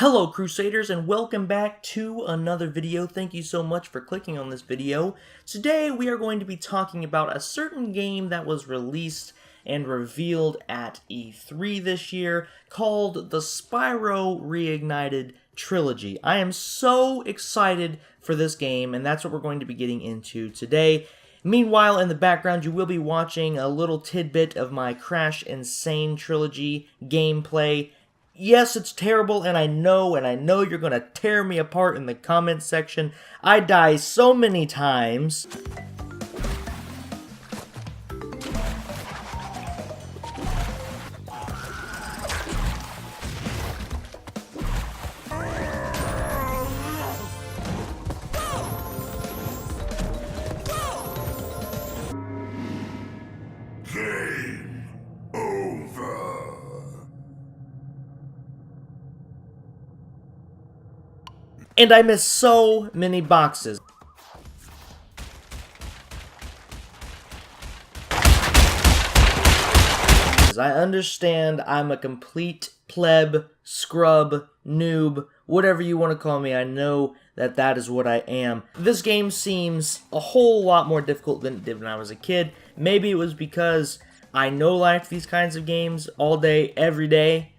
Hello Crusaders, and welcome back to another video. Thank you so much for clicking on this video. Today we are going to be talking about a certain game that was released and revealed at E3 this year called the Spyro Reignited Trilogy. I am so excited for this game, and that's what we're going to be getting into today. Meanwhile, in the background, you will be watching a little tidbit of my Crash Insane Trilogy gameplay. Yes, it's terrible, and I know you're gonna tear me apart in the comment section. I die so many times. Game over. And I missed so many boxes. I understand I'm a complete pleb, scrub, noob, whatever you want to call me. I know that that is what I am. This game seems a whole lot more difficult than it did when I was a kid. Maybe it was because I no-lifed these kinds of games all day, every day,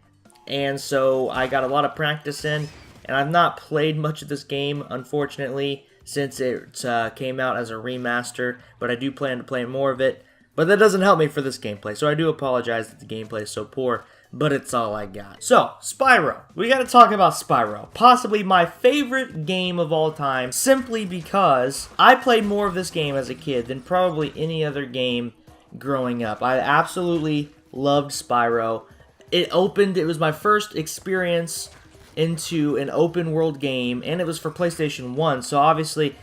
and so I got a lot of practice in. And I've not played much of this game, unfortunately, since it came out as a remaster, but I do plan to play more of it. But that doesn't help me for this gameplay, so I do apologize that the gameplay is so poor, but it's all I got. So, Spyro. We gotta talk about Spyro. Possibly my favorite game of all time, simply because I played more of this game as a kid than probably any other game growing up. I absolutely loved Spyro. It was my first experience into an open world game, and it was for PlayStation 1, so obviously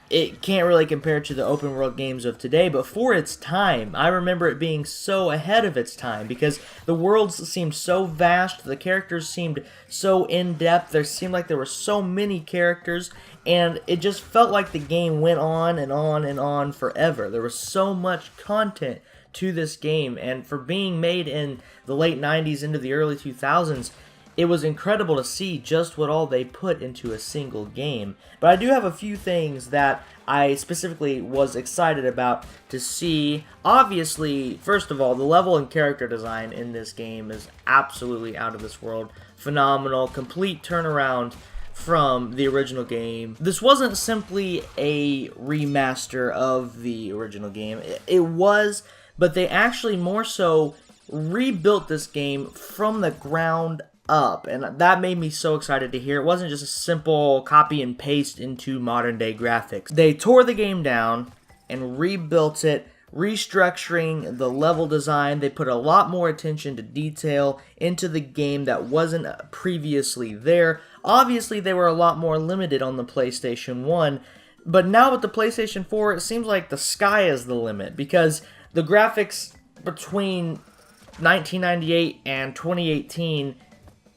it can't really compare to the open world games of today, but for its time, I remember it being so ahead of its time, because the worlds seemed so vast, the characters seemed so in-depth, there seemed like there were so many characters, and it just felt like the game went on and on and on forever. There was so much content to this game, and for being made in the late 90s into the early 2000s, it was incredible to see just what all they put into a single game. But I do have a few things that I specifically was excited about to see. Obviously, first of all, the level and character design in this game is absolutely out of this world. Phenomenal, complete turnaround from the original game. This wasn't simply a remaster of the original game. It was, but they actually more so rebuilt this game from the ground up, and that made me so excited to hear. It wasn't just a simple copy and paste into modern day graphics. They tore the game down and rebuilt it, restructuring the level design. They put a lot more attention to detail into the game that wasn't previously there. Obviously, they were a lot more limited on the PlayStation 1, but now with the PlayStation 4, it seems like the sky is the limit, because the graphics between 1998 and 2018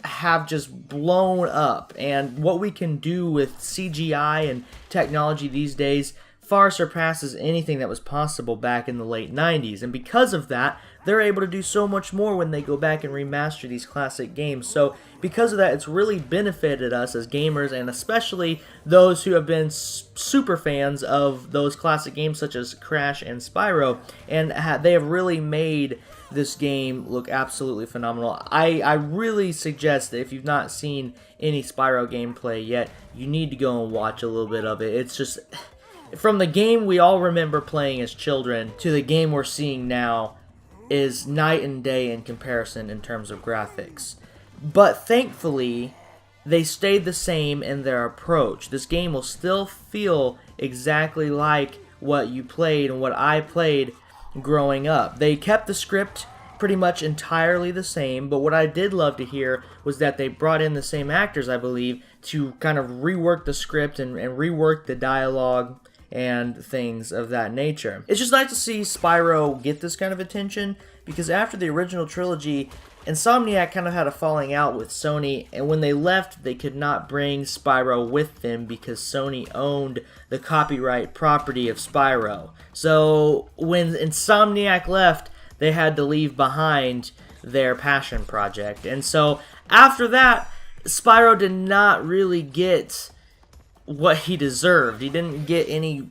have just blown up, and what we can do with CGI and technology these days far surpasses anything that was possible back in the late 90s, and because of that, they're able to do so much more when they go back and remaster these classic games. So because of that, it's really benefited us as gamers, and especially those who have been super fans of those classic games such as Crash and Spyro, and they have really made this game look absolutely phenomenal. I really suggest that if you've not seen any Spyro gameplay yet, you need to go and watch a little bit of it. It's just, from the game we all remember playing as children to the game we're seeing now, is night and day in comparison in terms of graphics. But thankfully, they stayed the same in their approach. This game will still feel exactly like what you played and what I played growing up. They kept the script pretty much entirely the same, but what I did love to hear was that they brought in the same actors, I believe, to kind of rework the script and rework the dialogue and things of that nature. It's just nice to see Spyro get this kind of attention, because after the original trilogy, Insomniac kind of had a falling out with Sony, and when they left, they could not bring Spyro with them because Sony owned the copyright property of Spyro. So when Insomniac left, they had to leave behind their passion project. And so after that, Spyro did not really get what he deserved. He didn't get any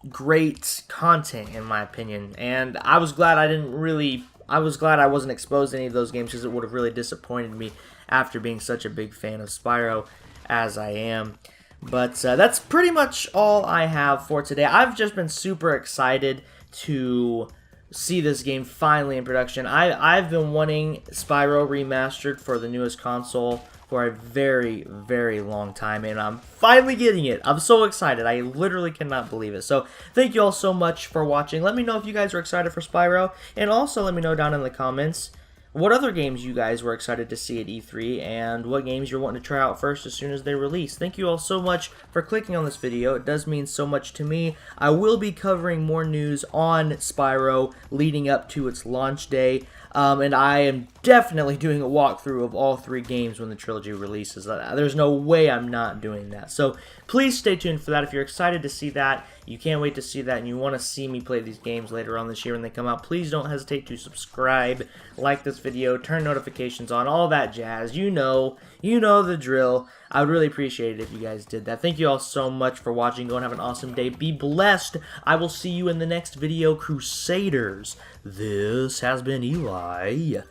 great content, in my opinion, and I was glad I wasn't exposed to any of those games, because it would have really disappointed me after being such a big fan of Spyro as I am. But that's pretty much all I have for today. I've just been super excited to see this game finally in production. I've been wanting Spyro Remastered for the newest console for a very, very long time, and I'm finally getting it. I'm so excited. I literally cannot believe it. So thank you all so much for watching. Let me know if you guys are excited for Spyro, and also let me know down in the comments what other games you guys were excited to see at E3, and what games you're wanting to try out first as soon as they release. Thank you all so much for clicking on this video. It does mean so much to me. I will be covering more news on Spyro leading up to its launch day. And I am definitely doing a walkthrough of all 3 games when the trilogy releases. There's no way I'm not doing that. So please stay tuned for that. If you're excited to see that, you can't wait to see that, and you want to see me play these games later on this year when they come out, please don't hesitate to subscribe, like this video, turn notifications on, all that jazz. You know the drill. I would really appreciate it if you guys did that. Thank you all so much for watching. Go and have an awesome day. Be blessed. I will see you in the next video, Crusaders. This has been Eli.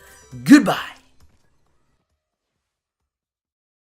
Goodbye.